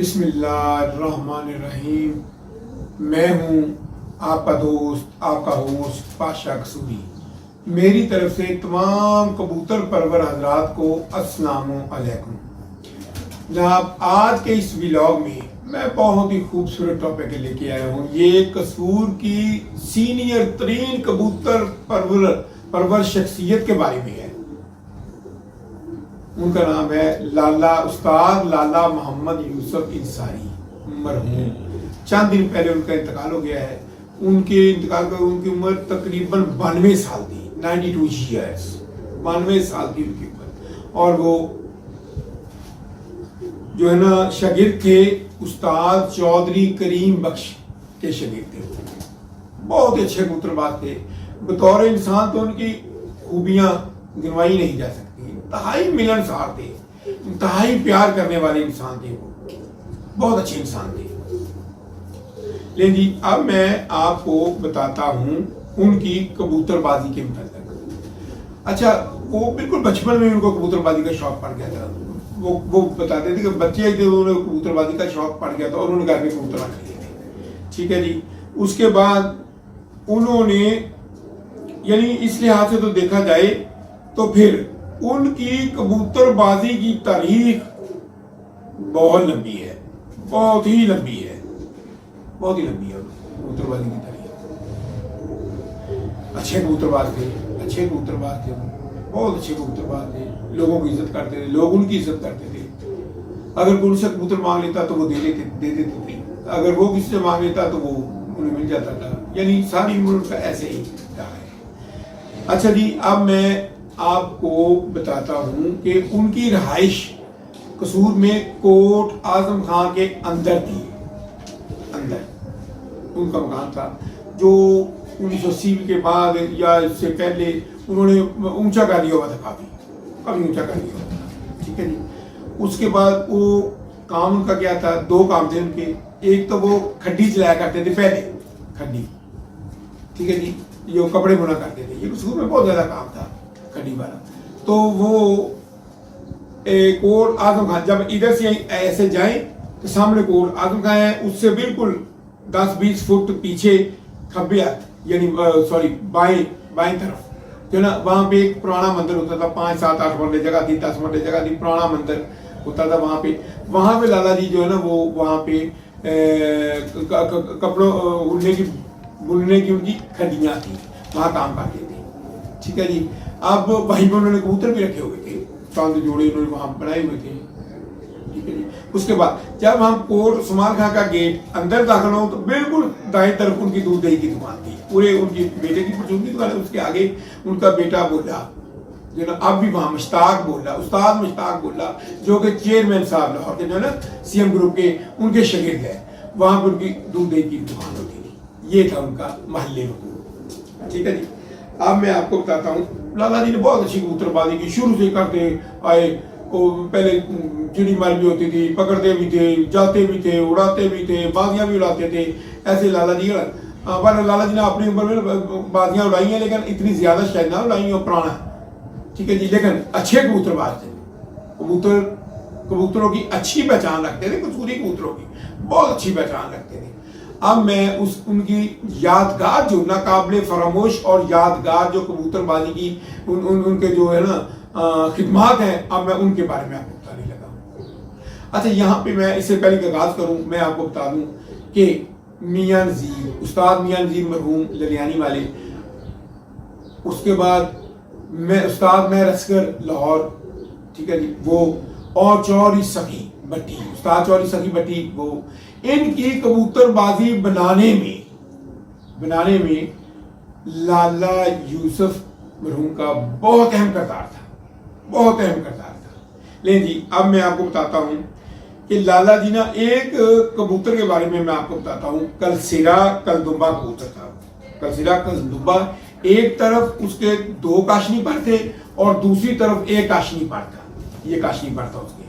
بسم اللہ الرحمن الرحیم۔ میں ہوں آپ کا دوست، آپ کا ہوسٹ پاشا قصوری۔ میری طرف سے تمام کبوتر پرور حضرات کو السلام علیکم۔ جناب، آج کے اس ولاگ میں میں بہت ہی خوبصورت ٹاپک لے کے آیا ہوں۔ یہ قصور کی سینئر ترین کبوتر پرور شخصیت کے بارے میں ہے۔ ان کا نام ہے استاد لالا محمد یوسف انصاری مرحوم۔ چند دن پہلے ان کا انتقال ہو گیا ہے۔ ان کے انتقال پر ان کی عمر تقریباً 92 سال تھی، 92 ایئرس، 92 سال تھی ان کی عمر۔ اور وہ جو ہے نا شاگرد تھے استاد چودھری کریم بخش کے شاگرد تھے۔ بہت اچھے کبوتر باز تھے۔ بطور انسان تو ان کی خوبیاں گنوائی نہیں جا سکتی۔ انتہائی ملنسار تھے، انتہائی پیار کرنے والے انسان تھے، وہ بہت اچھے انسان تھے۔ لیکن جی اب میں آپ کو بتاتا ہوں ان کی کبوتر بازی کے متعلق۔ اچھا، وہ بالکل بچپن میں ان کو کبوتر بازی کا شوق پڑ گیا تھا۔ وہ بتاتے تھے کہ بچے تھے، انہیں کبوتر بازی کا شوق پڑ گیا تھا اور انہوں نے گھر میں کبوتر رکھ لیے تھے۔ ٹھیک ہے جی۔ اس کے بعد انہوں نے یعنی اس لحاظ سے تو دیکھا جائے تو پھر ان کی کبوتر بازی کی تاریخ بہت لمبی ہے، بہت ہی لمبی ہے، بہت ہی لمبی ہے کبوتر بازی کی تاریخ۔ اچھے کبوتر باز تھے، اچھے کبوتر باز تھے، بہت اچھے کبوتر باز تھے۔ لوگوں کی عزت کرتے تھے، لوگ ان کی عزت کرتے تھے۔ اگر کوئی سے کبوتر مانگ لیتا تو وہ دے دیتے تھے، اگر وہ کسی سے مانگ لیتا تو وہ انہیں مل جاتا تھا۔ یعنی ساری عمر کا ایسے ہی رہا ہے۔ اچھا جی، اب میں آپ کو بتاتا ہوں کہ ان کی رہائش قصور میں کوٹ اعظم خان کے اندر تھی۔ اندر ان کا مکان تھا جو 1980 کے بعد یا اس سے پہلے انہوں نے اونچا کر لیا ہوا تھا، کافی اونچا کر لیا ہوا تھا۔ ٹھیک ہے جی۔ اس کے بعد وہ کام ان کا کیا تھا، دو کام تھے ان کے۔ ایک تو وہ کھڈی چلایا کرتے تھے، پہلے کھڈی، ٹھیک ہے جی، جو کپڑے بنا کرتے تھے۔ یہ قصور میں بہت زیادہ کام تھا کھڈی والا۔ تو وہ کوٹ اعظم خان، جب ادھر سے ایسے جائیں تو سامنے کوٹ اعظم خان ہے، اس سے بالکل 10-20 فٹ پیچھے کھبے ہاتھ یعنی بائیں طرف جو نا، وہاں پہ ایک پرانا مندر ہوتا تھا۔ 5-7-8 مرلے جگہ تھی، 10 مرلے جگہ تھی، پرانا مندر ہوتا تھا وہاں پہ لالا جی جو ہے نا وہ وہاں پہ کپڑوں بننے کی ان کی کھڈیاں تھیں، وہاں کام کرتے تھے۔ ٹھیک ہے جی۔ اب وہیں پہ انہوں نے کبوتر بھی رکھے ہوئے تھے، چاند جوڑے انہوں نے وہاں بنائے ہوئے تھے۔ ٹھیک ہے جی۔ اس کے بعد جب ہم کوٹ عثمان خان کا گیٹ اندر داخل ہوں تو بالکل دائیں طرف ان کی دودھ دہی کی دکان تھی، پورے ان کی بیٹے کی پرچون کی دکان ہے۔ اس کے آگے ان کا بیٹا بولا جو نا، اب بھی وہاں مشتاق بولا، استاد مشتاق بولا، جو کہ چیئرمین صاحب لاہور کے جو ہے نا CM گروپ کے ان کے شاگرد ہیں، وہاں پہ ان کی دودھ دہی کی دکان ہوتی تھی۔ یہ تھا ان کا محلے میں۔ ٹھیک ہے جی۔ اب میں آپ کو بتاتا ہوں، لالا جی نے بہت اچھی کبوتر بازی کی، شروع سے کرتے آئے۔ پہلے چڑی مار بھی ہوتی تھی، پکڑتے بھی تھے، جاتے بھی تھے، اڑاتے بھی تھے، بازیاں بھی اڑاتے تھے، ایسے لالا جی لالا جی نے اپنی عمر میں بازیاں اڑائی ہیں، لیکن اتنی زیادہ شاید نہ اڑائی ہیں، پرانا۔ ٹھیک ہے جی۔ لیکن اچھے کبوتر باز تھے، کبوتروں کی اچھی پہچان رکھتے تھے، قصوری کبوتروں کی بہت اچھی پہچان رکھتے تھے۔ اب میں ان کی یادگار جو ناقابل فراموش اور یادگار جو کبوتر بازی کی ان کے جو ہے نا خدمات ہیں، اب میں ان کے بارے میں آپ کو بتانے لگا ہوں۔ اچھا، یہاں پہ میں اس سے پہلے کہ آغاز کروں میں آپ کو بتا دوں کہ میاں نذیر، استاد میاں نذیر مرحوم للیانی والے، اس کے بعد میں استاد مہر اصغر لاہور، ٹھیک ہے جی، وہ اور چوری سخی بٹی، استاد چوری سخی بٹی، وہ ان کی کبوتر بازی بنانے میں لالا یوسف مرحوم کا بہت اہم کردار تھا، بہت اہم کردار تھا۔ لیکن جی اب میں آپ کو بتاتا ہوں کہ لالا جی نا ایک کبوتر کے بارے میں آپ کو بتاتا ہوں۔ کلسیرا کلدمبا کبوتر تھا۔ کلسیرا کلدمبا، ایک طرف اس کے 2 کاشنی پر تھے اور دوسری طرف 1 کاشنی پر تھا، یہ کاشنی پر تھا اس کے۔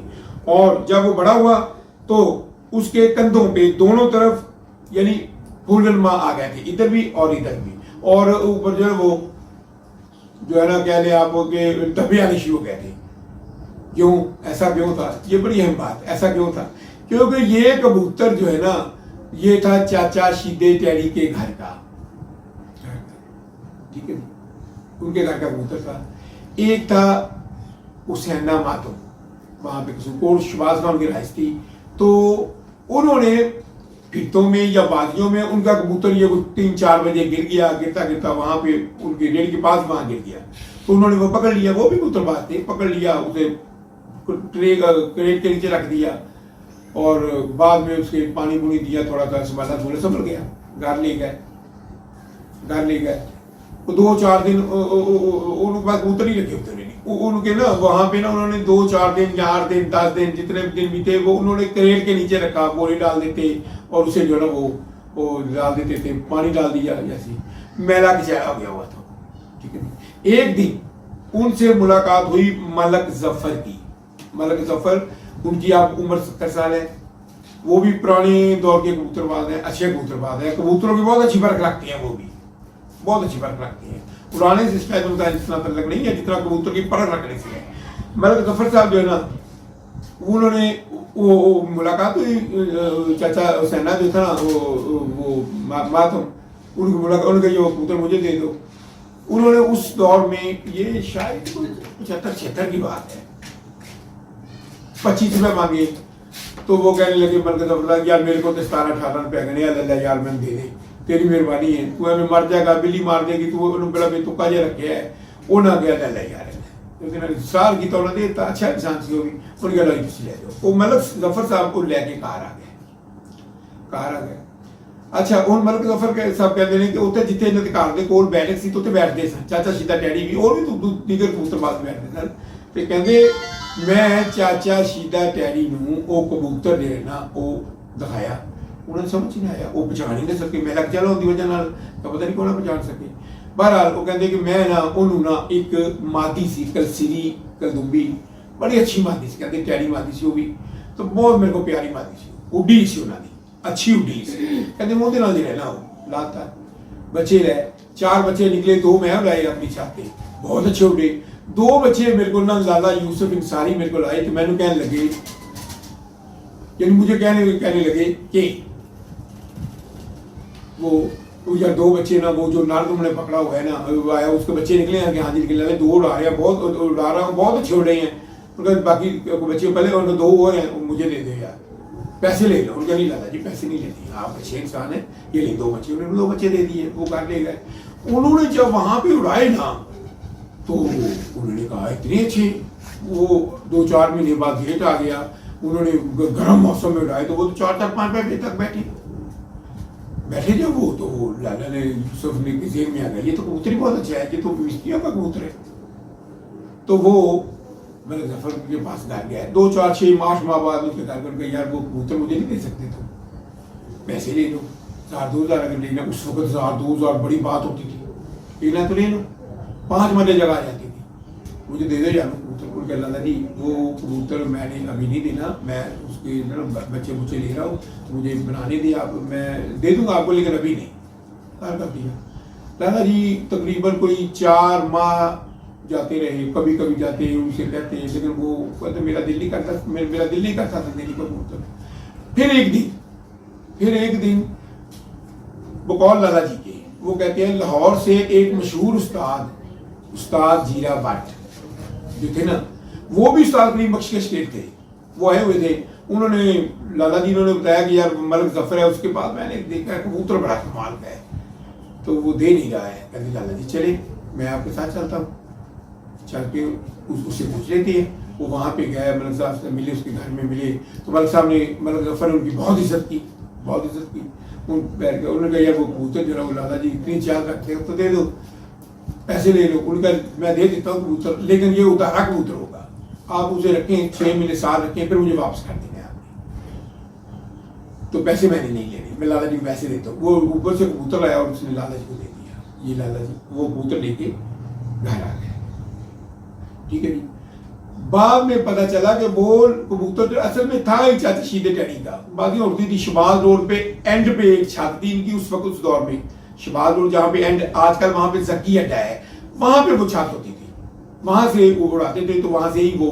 اور جب وہ بڑا ہوا تو اس کے کندھوں پہ دونوں طرف یعنی پھولنما آ گئے تھے، ادھر بھی اور ادھر بھی، اور اوپر جو ہے وہ جو ہے نا کہہ لیں آپ کہ دھبے آنے شروع ہو گئے تھے۔ کیوں ایسا کیوں تھا؟ یہ بڑی اہم بات، ایسا کیوں تھا کیونکہ یہ کبوتر جو ہے نا یہ تھا چاچا شیدے ٹیڈی کے گھر کا، ٹھیک ہے، ان کے گھر کا کبوتر تھا. ایک تھا حسینہ ماتم، وہاں پہ کوٹ شباز کا ان کی رہائش تھی. تو انہوں نے کھیتوں میں یا وادیوں میں ان کا کبوتر یہ 3-4 بجے گر گیا، گرتا گرتا وہاں پہ ان کے ریڑھ کے پاس وہاں گر گیا. تو انہوں نے وہ پکڑ لیا، وہ بھی کبوتر باز تھے، پکڑ لیا اسے کریٹ کے نیچے رکھ دیا اور بعد میں اس کے پانی پونی دیا، تھوڑا سا سنبھالا، تھوڑا سنبھل گیا، گھر لے گئے. 2-4 دن ان کے پاس کبوتر ہی رکھے ہوتے نہیں، ان کے نا وہاں پہ نا انہوں نے 2-4 دن 4 دن 10 دن جتنے دن بیتے وہ انہوں نے کریٹ کے نیچے رکھا، بوری ڈال دیتے اور اسے جو ہے نا وہ ڈال دیتے تھے، پانی ڈال دیا، جیسے میلا کچیلا ہو گیا ہوا تھا. ٹھیک ہے. ایک دن ان سے ملاقات ہوئی ملک ظفر کی. ملک ظفر ان کی آپ عمر 70 سال ہے، وہ بھی پرانے دور کے کبوتر باز ہیں، اچھے کبوتر باز ہیں، کبوتروں کی بہت اچھی فرق رکھتے ہیں، وہ بھی بہت اچھی فرق رکھتے ہیں. اڑانے سے شاید ان کا اتنا تعلق نہیں ہے جتنا کبوتر کی پرکھ رکھنے سے ہے. ملک ظفر صاحب جو ہے نا انہوں نے وہ ملاقات ہوئی، چاچا حسینہ جو تھا نا وہ ماتم، ان کی ملاقات، ان کا یہ کبوتر مجھے دے دو. انہوں نے اس دور میں یہ شاید 75-76 کی بات ہے 25 روپے مانگے. تو وہ کہنے لگے ملک ظفر یار میرے کو تو 17-18 روپے گنے اللہ یار میں دے دے، تیری مہربانی ہے، تو ہمیں مر جائے گا، بلی مار دے گی، تو انہوں بڑا بے تکا جہ رکھے ہے. وہ نہ گیا اللہ یار لیکن سال کی تو نہ دیتا، اچھا انسان سی ہوگی، ان کے اللہ کسی لے دو. وہ ملک ظفر صاحب کو لے کے کار آ گئے. اچھا ہوں ملک ظفر صاحب کہتے ہیں کہ اتنے جتنے انہوں نے گھر کے کول بیٹھے سی تو اتنے بیٹھتے سن، چاچا شیدہ ٹیڈی بھی اور بھی دیگر کبوتر باز بیٹھتے سن. تو کہتے میں چاچا شیدہ ٹیڈی نوں وہ کبوتر جو ہے نا وہ دکھایا، انہوں نے سمجھ نہیں آیا، وہ پہچان ہی نہیں سکے. میں لگ چلا ہوتی وجہ نال تو پتہ نہیں کون پہچان سکے. بہرحال وہ کہتے کہ میں نا انہوں نا ایک مادی سی کلسری کلدمبی بڑی اچھی مادی سی، کہتے ٹیڈی مادی سی، وہ بھی تو بہت میرے کو پیاری مادی سی، اڈی سی انہوں نے اچھی اڈی سی. کہتے موتے نال نہیں رہنا، وہ لاتا بچے رہے، 4 بچے نکلے، 2 میں لائے اپنی چھات پہ، بہت اچھے اڈے. 2 بچے میرے کو نا لالا یوسف انصاری میرے کو لائے تو میں نے کہنے لگے، یعنی مجھے کہنے لگے کہ وہ یا 2 بچے نا وہ جو نال تم نے پکڑا ہوا ہے نا آیا اس کے بچے نکلے ہیں کہ ہاں جی نکلے لگے، 2 اڑا رہے ہیں، بہت اڑا رہا ہوں، بہت اچھے اڑے ہیں. ان کا باقی بچے پہلے ان کو 2 ہوئے ہیں، مجھے دے دے یار، پیسے لے لو. ان کا نہیں لاتا جی پیسے نہیں لیتے، آپ اچھے انسان ہیں، یہ لے 2 بچے، انہوں نے 2 بچے دے دیے، وہ کر لے گئے. انہوں نے جب وہاں پہ اڑائے نا تو انہوں نے کہا اتنے اچھے. وہ 2-4 مہینے بعد گیٹ آ گیا، انہوں نے گرم موسم میں اڑائے تو وہ 4-5 بجے تک بیٹھے جب وہ تو لالا نے یوسف نے ذہن میں آ گیا یہ تو کبوتر ہی بہت اچھا ہے، یہ تو مستریوں کا کبوتر ہے. تو وہ ملک ظفر کے پاس گھر گیا، 2-4-6 ماہ بعد اس کے گھر پر گیا، یار وہ کبوتر مجھے نہیں دے سکتے، تو پیسے لے لو، 1000-2000 اگر لینا، اس وقت 1000-2000 بڑی بات ہوتی تھی، لینا تو لے لو، 5 مرلے جگہ آ جاتی تھی، مجھے دے دو یار کبوتر. ان کے اللہ جی وہ کبوتر میں نے ابھی نہیں دینا، میں اس کے بچے لے رہا ہوں، مجھے بنانے دیا، میں دے دوں گا آپ کو لیکن ابھی نہیں. کر دیا. لالا جی تقریباً کوئی 4 ماہ جاتے رہے، کبھی کبھی جاتے ان سے کہتے ہیں، لیکن وہ کہتے میرا دل نہیں کرتا تھا دلی کبوتر. پھر ایک دن بقول لالا جی کے وہ کہتے ہیں لاہور سے ایک مشہور استاد جیرا بٹ جو تھے نا، وہ بھی استاد کریم بخش کے اسٹیٹ تھے، وہ آئے ہوئے تھے. انہوں نے لالا جی نے بتایا کہ یار ملک ظفر ہے، اس کے بعد میں نے دیکھا کبوتر بڑا کمال کا ہے تو وہ دے نہیں رہا ہے. کہتے لالا جی چلے میں آپ کے ساتھ چلتا ہوں، چل کے اس سے پوچھ لیتے ہیں. وہ وہاں پہ گئے، ملک صاحب سے ملے، اس کے گھر میں ملے تو ملک صاحب نے ملک ظفر نے ان کی بہت عزت کی. بیٹھ کے انہوں نے کہا یار وہ کبوتر جو ہے لالا جی اتنی چال رکھتے ہیں تو دے دو، پیسے لے لو. ان کا میں دے دیتا ہوں کبوتر، لیکن یہ اتارا کبوتر ہوگا، آپ اسے رکھیں 6 مہینے سال رکھیں، پھر مجھے واپس کر دینا آپ نے. تو پیسے میں نے نہیں لینے، میں لالا جی کو پیسے دیتا ہوں. وہ اوپر سے کبوتر لایا اور اس نے لالا جی کو دے دیا. یہ لالا جی وہ کبوتر لے کے گھر آ گئے. ٹھیک ہے جی. بعد میں پتہ چلا کہ وہ کبوتر جو اصل میں تھا ہی چاچا شیدے ٹیڈی کا. باقی ہوتی تھی شمال روڈ پہ اینڈ پہ ایک چھت تھی ان کی اس وقت، اس دور میں شمال روڈ جہاں پہ اینڈ آج کل وہاں پہ زکی اڈا ہے، وہاں پہ وہ چھت ہوتی تھی، وہاں سے وہ اڑاتے تھے. تو وہاں سے ہی وہ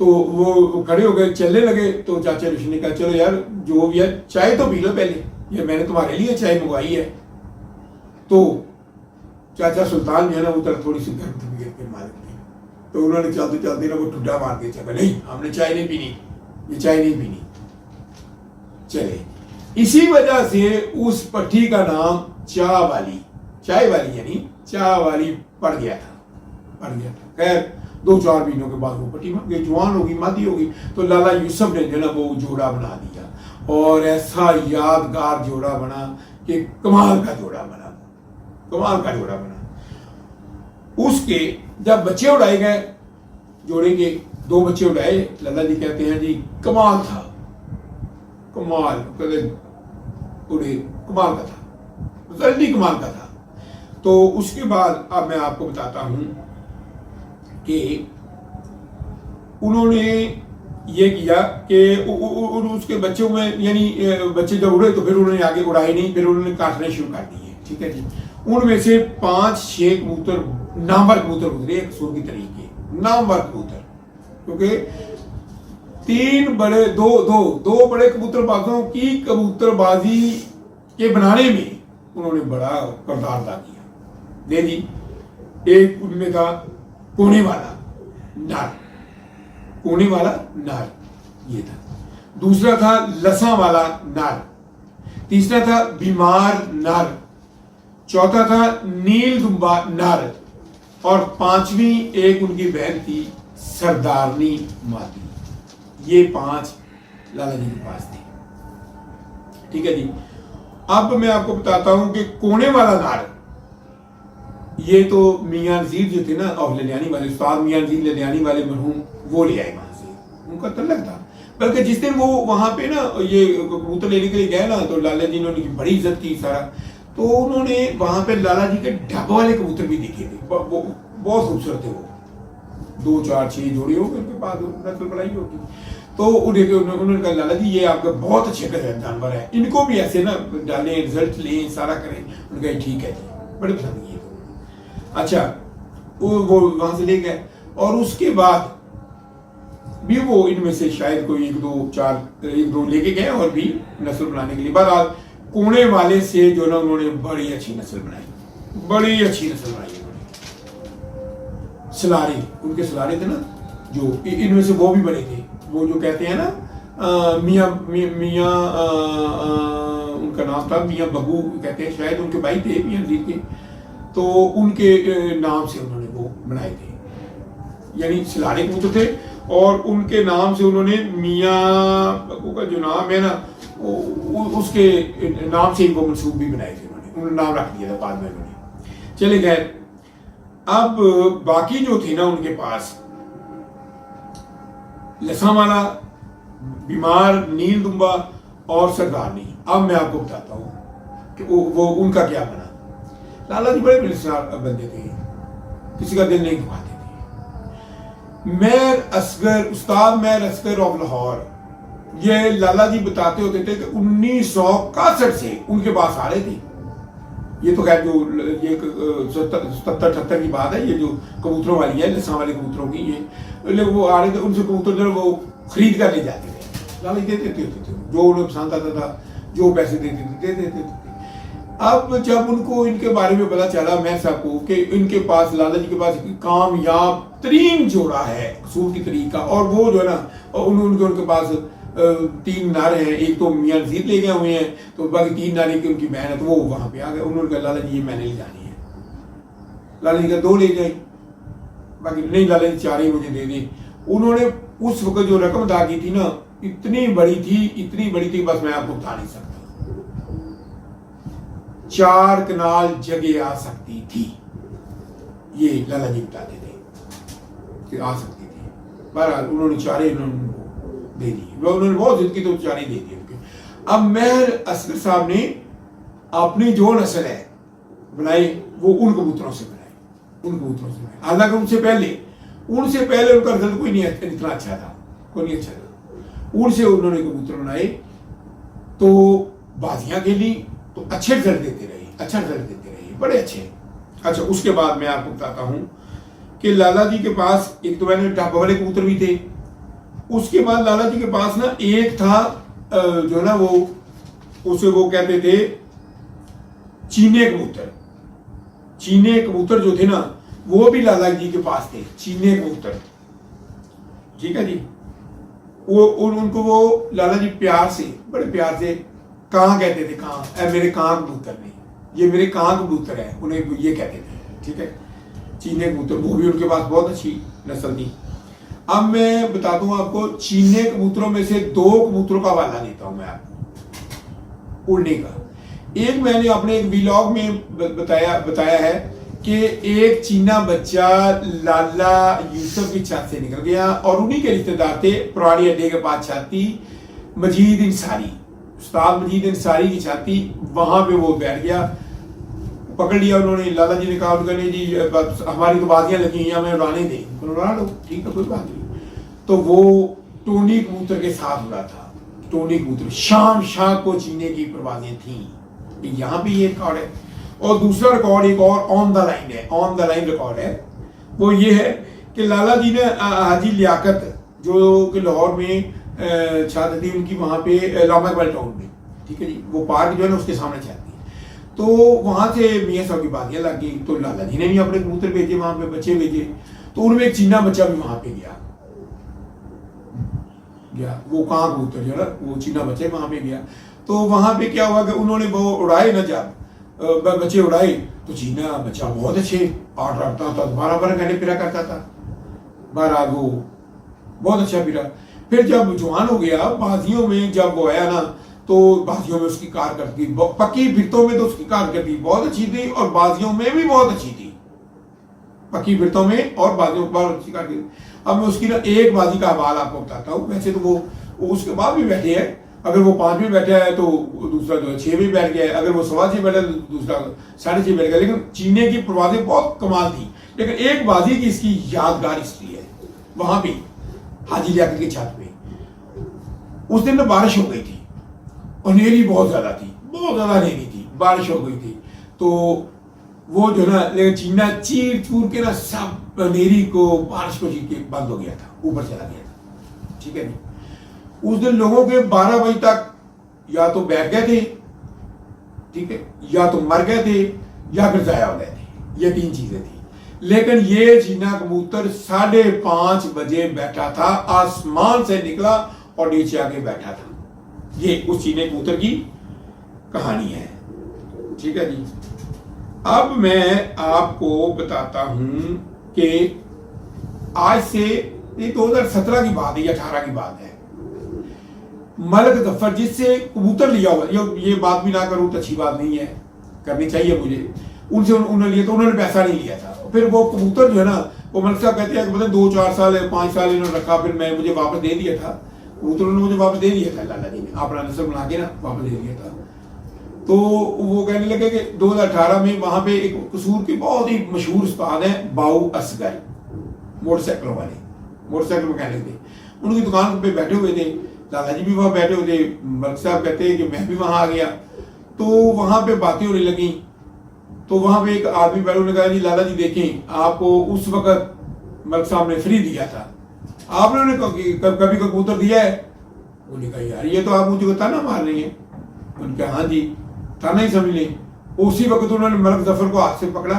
تو وہ کھڑے ہو گئے چلنے لگے. تو چاچا رشید نے کہا چلو یار جو بھی ہے چائے تو پی لو پہلے, یہ میں نے تمہارے لیے چائے منگوائی ہے. تو چاچا سلطان جو ہے نا وہ تھوڑی سی گرم طبیعت کے مالک تھے, تو انہوں نے چلتے چلتے نا وہ ٹھڈا مار کے چکا نہیں ہم نے چائے نہیں پینی, یہ چائے نہیں پینی. چلے اسی وجہ سے اس پٹھی کا نام چائے والی یعنی چائے والی پڑ گیا تھا. خیر 2-4 مہینوں کے بعد وہ پٹھی مر گئی, جوان ہوگی, مادی ہوگی. تو لالا یوسف نے جو ہے نا وہ جوڑا بنا دیا, اور ایسا یادگار جوڑا بنا کہ کمال کا جوڑا بنا. اس کے جب بچے اڑائے گئے جوڑے کے 2 بچے اڑائے, لالا جی کہتے ہیں جی کمال تھا, کمال کا تھا, جلدی کمال کا تھا. تو اس کے بعد اب میں آپ کو بتاتا ہوں کہ انہوں نے یہ کیا کہ اس کے بچوں میں یعنی بچے جب اڑے تو پھر انہوں نے آگے اڑائے نہیں, پھر انہوں نے کاٹنے شروع کر دیے. ٹھیک ہے جی. ان میں سے 5-6 کبوتر نامور کبوتر گزرے ایک سور کی طریقے, نامور کبوتر, کیونکہ 3 بڑے دو بڑے کبوتر بازوں کی کبوتر بازی کے بنانے میں انہوں نے بڑا کردار ادا کیا. دے جی ایک ان میں تھا کونے والا نر, یہ تھا. دوسرا تھا لساں والا نر, تیسرا تھا بیمار نر, چوتھا تھا نیل دمبا نر, اور 5ویں ایک ان کی بہن تھی سردارنی مادی. یہ 5 لالا جی کے پاس تھی. ٹھیک ہے جی. اب میں آپ کو بتاتا ہوں کہ کونے والا نر یہ تو میاں نذیر جو تھے نا اور للیانی والے استاد میاں نذیر للیانی والے مرحوم وہ لے آئے وہاں سے, ان کا تعلق تھا. بلکہ جس دن وہ وہاں پہ نا یہ کبوتر لینے کے لیے گئے نا تو لالا جی نے ان کی بڑی عزت کی سارا. تو انہوں نے وہاں پہ لالا جی کے ڈھب والے کبوتر بھی دیکھے تھے, بہت خوبصورت تھے وہ, 2-4-6 جوڑے ہو گئے ان کے پاس, نسل بڑھائی ہوگی. تو انہوں نے کہا لالا جی یہ آپ کا بہت اچھے جانور ہے, ان کو بھی ایسے نا ڈالیں, رزلٹ لیں, سارا کریں. انہوں نے کہا ٹھیک ہے جی, بڑے پسند کیے. اچھا وہ وہاں سے لے گئے, اور اس کے بعد بھی وہ ان میں سے شاید کوئی 1-2 لے کے گئے اور بھی نسل بنانے کے لیے. بہرحال کونے والے سے جو نا انہوں نے بڑی اچھی نسل بنائی. سلارے, ان کے سلارے تھے نا جو ان میں سے وہ بھی بڑے تھے, وہ جو کہتے ہیں نا میاں ان کا نام تھا میاں بگو کہتے ہیں, شاید ان کے بھائی تھے میاں نذیر کے, تو ان کے نام سے انہوں نے وہ بنائے تھے, یعنی سلارے کبوتر تھے, اور ان کے نام سے انہوں نے میاں بگو کا جو نام ہے نا اس کے نام سے ہی وہ منصوب بھی بنائے تھے. انہوں نے نام رکھ دیا تھا بعد میں انہوں نے. چلے گئے. اب باقی جو تھی نا ان کے پاس لساں والا, بیمار, نیل دمبا اور سردارنی. اب میں آپ کو بتاتا ہوں کہ وہ ان کا کیا بنا. لالا جی بڑے ملسار بندے تھے, کسی کا دل نہیں دکھاتے تھے. استاد مہر اصغر آف لاہور یہ لالا جی بتاتے ہوتے تھے کہ 1961 سے ان کے پاس آ رہے تھے. یہ تو خیر جو یہ 77-78 کی بات ہے, یہ جو کبوتروں والی ہے لساں والے کبوتروں کی, یہ وہ آ رہے تھے. ان سے کبوتر جو وہ خرید کر لے جاتے تھے, لالا جی دیتے ہوتے تھے, جو انہیں پسند آتا تھا جو پیسے دیتے تھے. اب جب ان کو ان کے بارے میں پتا چلا میں صاحب کو کہ ان کے پاس لالا جی کے پاس کامیاب ترین جوڑا ہے قصور کی طریقہ, اور وہ جو ہے نا ان کے پاس 3 نر ہیں, ایک تو میاں نذیر لے گئے ہوئے ہیں, تو باقی 3 نارے کی ان کی بہن ہے, تو وہ وہاں پہ آ گئے. انہوں نے کہا لالا جی یہ میں نے لے جانی ہے. لالا جی کا 2 لے جائیں, باقی نہیں لالا جی 4 ہی مجھے دے دیں. انہوں نے اس وقت جو رقم ادا کی تھی نا اتنی بڑی تھی بس میں آپ کو بتا نہیں سکتا. 4 کنال جگہ آ سکتی تھی, یہ لالا جی بتاتے تھے کہ آ سکتی تھی. بہرحال انہوں نے 4 دے دی, انہوں نے بہت ضد کی تو 4 دے دی. اب مہر اصغر صاحب نے اپنی جو نسل ہے بنائی وہ ان کبوتروں سے بنائی. حالانکہ ان سے پہلے ان کا رزلٹ کوئی نہیں اتنا اچھا تھا, ان سے انہوں نے کبوتر بنائے تو بازیاں کھیلی تو اچھے رزلٹ دیتے رہے, بڑے اچھے. اچھا اس کے بعد میں آپ کو بتاتا ہوں کہ لالا جی کے پاس ایک تو میں نے ڈھب والے کبوتر بھی تھے, اس کے بعد لالا جی کے پاس نا ایک تھا جو نا وہ اسے وہ کہتے تھے چینے کبوتر. چینے کبوتر جو تھے نا وہ بھی لالا جی کے پاس تھے, چینے کبوتر. ٹھیک ہے جی. وہ ان کو وہ لالا جی پیار سے, بڑے پیار سے کہاں کہتے تھے, کہاں, اے میرے کہاں کبوتر نے, یہ میرے کہاں کبوتر ہے, انہیں یہ کہتے تھے. ٹھیک ہے, چینے کبوتر, وہ بھی ان کے پاس بہت اچھی نسل تھی. اب میں بتاتا ہوں آپ کو چینے کبوتروں میں سے 2 کبوتروں کا حوالہ دیتا ہوں میں آپ کو اڑنے کا. ایک میں نے اپنے ایک ویلاگ میں بتایا ہے کہ ایک چینا بچہ لالا یوسف کی چھت سے نکل گیا, اور انہی کے رشتے دار تھے پرانی اڈے کے پاس چھت تھی, مجید انصاری, استاد مجید انصاری کی چھت تھی, وہاں پہ وہ بیٹھ گیا, پکڑ لیا انہوں نے. لالا جی نے کہا جی ہماری تو بازیاں لگی ہیں, ہمیں اڑانے دیں. اڑا لو, ٹھیک ہے, کوئی بات نہیں. تو وہ ٹونی کبوتر کے ساتھ اڑا تھا. ٹونی کبوتر شام شاہ کو چینے کی پروازیں تھیں. یہاں بھی یہ ریکارڈ ہے. اور دوسرا ریکارڈ ایک اور آن دا لائن ہے, آن دا لائن ریکارڈ ہے. وہ یہ ہے کہ لالا جی نے حاجی لیاقت جو کہ لاہور میں چھت تھی ان کی, وہاں پہ علامہ اقبال ٹاؤن میں, ٹھیک ہے جی, وہ پارک جو ہے نا اس کے سامنے چھت تھی. تو وہاں سے میاں صاحب کی باتیں لگ گئی, تو لالا جی نے بھی اپنے کبوتر بھیجے وہاں پہ, بچے بھیجے. تو ان میں ایک چینا بچہ بھی وہاں پہ گیا, وہ کہاں کبوتر جو ہے نا وہ چینا بچے وہاں پہ گیا. تو وہاں پہ کیا ہوا کہ انہوں نے وہ اڑائے نا, جب بچے اڑائے تو چینا بچہ بہت اچھے آٹ رکھتا تھا, 12 گھنٹے پھرا کرتا تھا. بہرحال وہ بہت اچھا پھرا. پھر جب جوان ہو گیا بازیوں میں, جب وہ آیا نا تو بازیوں میں اس کی کارکردگی, پکی بھرتوں میں تو اس کی کارکردگی بہت اچھی تھی, اور بازیوں میں بھی بہت اچھی تھی, پکی بھرتوں میں اور بازیوں میں بہت اچھی کارکردگی. اب میں اس کی نا ایک بازی کا حوالہ آپ کو بتاتا ہوں. ویسے تو وہ اس کے بعد بھی بیٹھے ہیں, اگر وہ 5 میں بیٹھا ہے تو دوسرا جو ہے 6 میں بیٹھ گیا ہے, اگر وہ 6.25 بیٹھا ہے تو دوسرا 6.5 بیٹھ گیا. لیکن چینے کی پروازیں بہت کمال تھی. لیکن ایک بازی کی اس کی یادگار ہسٹری ہے. وہاں پہ حاجی لیاقت کی چھت پہ اس دن بارش ہو گئی تھی, اندھیری بہت زیادہ تھی, بہت زیادہ اندھیری تھی, بارش ہو گئی تھی. تو وہ جو نا چینا چیر چور کے نا سب اندھیری کو, بارش کو چیر کے بند ہو گیا تھا, اوپر چلا گیا تھا. ٹھیک ہے. اس دن لوگوں کے 12 بجے تک یا تو بیٹھ گئے تھے, ٹھیک ہے, یا تو مر گئے تھے, یا پھر ضائع ہو گئے تھے. یہ 3 چیزیں تھیں. لیکن یہ چینا کبوتر 5:30 بجے بیٹھا تھا, آسمان سے نکلا اور نیچے آ کے بیٹھا تھا. یہ اس چینے کبوتر کی کہانی ہے. ٹھیک ہے جی. اب میں آپ کو بتاتا ہوں کہ آج سے 2017 کی بات ہے یا 18 کی بات ہے, ملک ظفر جس سے کبوتر لیا ہوا, یہ بات بھی نہ کروں تو اچھی بات نہیں ہے, کرنی چاہیے مجھے, ان سے انہوں نے لیا تو انہوں نے پیسہ نہیں لیا تھا. پھر وہ کبوتر جو ہے نا وہ ملک صاحب کہتے ہیں کہ 2-4 سال 5 سال انہوں نے رکھا, پھر مجھے واپس دے دیا تھا کبوتر, انہوں نے مجھے واپس دے دیا تھا. لالا جی نے اپنا نسل بنا کے نا واپس دے دیا تھا. تو وہ کہنے لگے کہ 2018 میں وہاں پہ ایک قصور کے بہت ہی مشہور استاد ہیں باؤ اصغر, موٹر سائیکل والے, موٹر سائیکل مکینک تھے. ان کی دکان پہ بیٹھے ہوئے تھے, لالا جی بھی وہاں بیٹھے ہوئے تھے. ملک صاحب کہتے ہیں کہ میں بھی وہاں آ گیا. تو وہاں پہ باتیں ہونے لگیں. تو وہاں پہ ایک آدمی بیٹھے, انہوں نے کہا جی لالا جی دیکھیں, آپ کو اس وقت ملک صاحب نے فری دیا تھا, آپ نے کبھی کبوتر دیا ہے؟ انہوں نے کہا یار یہ تو آپ مجھے تانا مار رہی ہیں. ان کا ہاں جی تانا ہی سمجھ لیں. اسی وقت انہوں نے ملک ظفر کو ہاتھ سے پکڑا,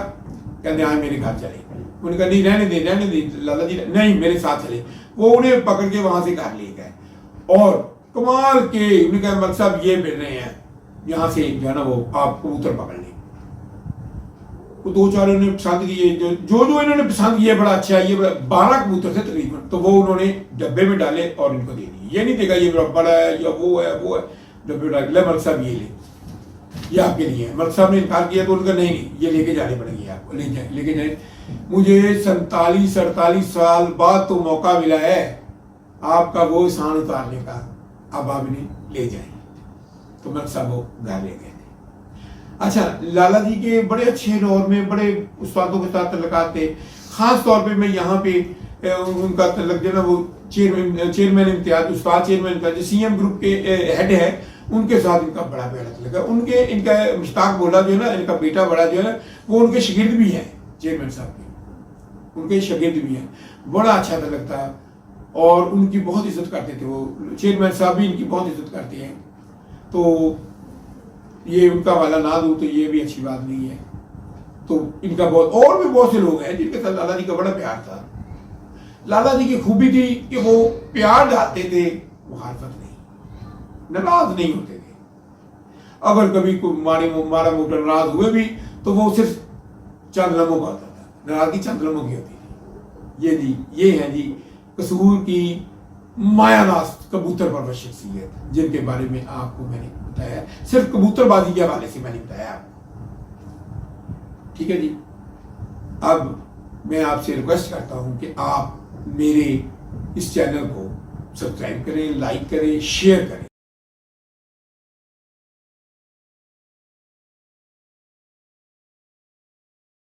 کہتے ہیں میرے گھر چلے. انہوں نے کہا نہیں رہنے دیں لالا جی, نہیں میرے ساتھ چلے. وہ انہیں پکڑ کے وہاں سے گھر لے گئے, اور کمال کے انہوں نے کہا ملک صاحب یہ مل رہے ہیں یہاں سے جو ہے نا وہ آپ کبوتر پکڑ لیں. وہ 2-4 انہوں نے پسند کیے, جو انہوں نے پسند کیا بڑا اچھا, یہ 12 کبوتر تھے تقریباً. تو وہ انہوں نے ڈبے میں ڈالے اور ان کو دے دیے. یہ نہیں دیکھا یہ بڑا ہے یا وہ ہے, ڈبے میں ڈالے, ملک صاحب یہ لے, یہ آپ کے لیے ہے. ملک صاحب نے انکار کیا تو ان کا نہیں یہ لے کے جانے پڑیں گے آپ کو, لے کے جائیں. مجھے 47-48 سال بعد تو موقع ملا ہے آپ کا وہ احسان اتارنے کا, اب آپ انہیں لے جائیں. تو ملک صاحب وہ گھر لے گئے. اچھا, لالا جی کے بڑے اچھے دور میں بڑے استادوں کے ساتھ تعلقات تھے. خاص طور پہ میں یہاں پہ ان کا تعلق جو ہے نا وہ چیئرمین امتیاز, استاد چیئرمین امتیاز جو سی ایم گروپ کے ہیڈ ہے, ان کے ساتھ ان کا بڑا تعلق ہے. ان کا مشتاق بولا جو ہے نا, ان کا بیٹا بڑا جو ہے نا وہ ان کے شاگرد بھی ہیں, چیئرمین صاحب کے ان کے شاگرد بھی ہیں. بڑا اچھا تعلق تھا. اور ان کی بہت عزت کرتے تھے، وہ چیئرمین صاحب بھی ان کی بہت عزت کرتے ہیں، تو یہ ان کا حوالہ نہ دوں تو یہ بھی اچھی بات نہیں ہے۔ تو ان کا بہت اور بھی بہت سے لوگ ہیں جن کے ساتھ لالا جی کا بڑا پیار تھا۔ لالا جی کی خوبی تھی کہ وہ پیار ڈالتے تھے، مخالفت نہیں، ناراض نہیں ہوتے تھے۔ اگر کبھی مارا موٹا ناراض ہوئے بھی تو وہ صرف چند لمحوں کا ہوتا تھا، ناراضگی چند لمحوں کی ہوتی تھی۔ یہ ہے جی قصور کی مایا ناز کبوتر پرور شخصیت، جن کے بارے میں آپ کو میں نے بتایا، صرف کبوتر بازی کے حوالے سے میں نے بتایا آپ کو۔ ٹھیک ہے جی، اب میں آپ سے ریکویسٹ کرتا ہوں کہ آپ میرے اس چینل کو سبسکرائب کریں، لائک کریں، شیئر کریں۔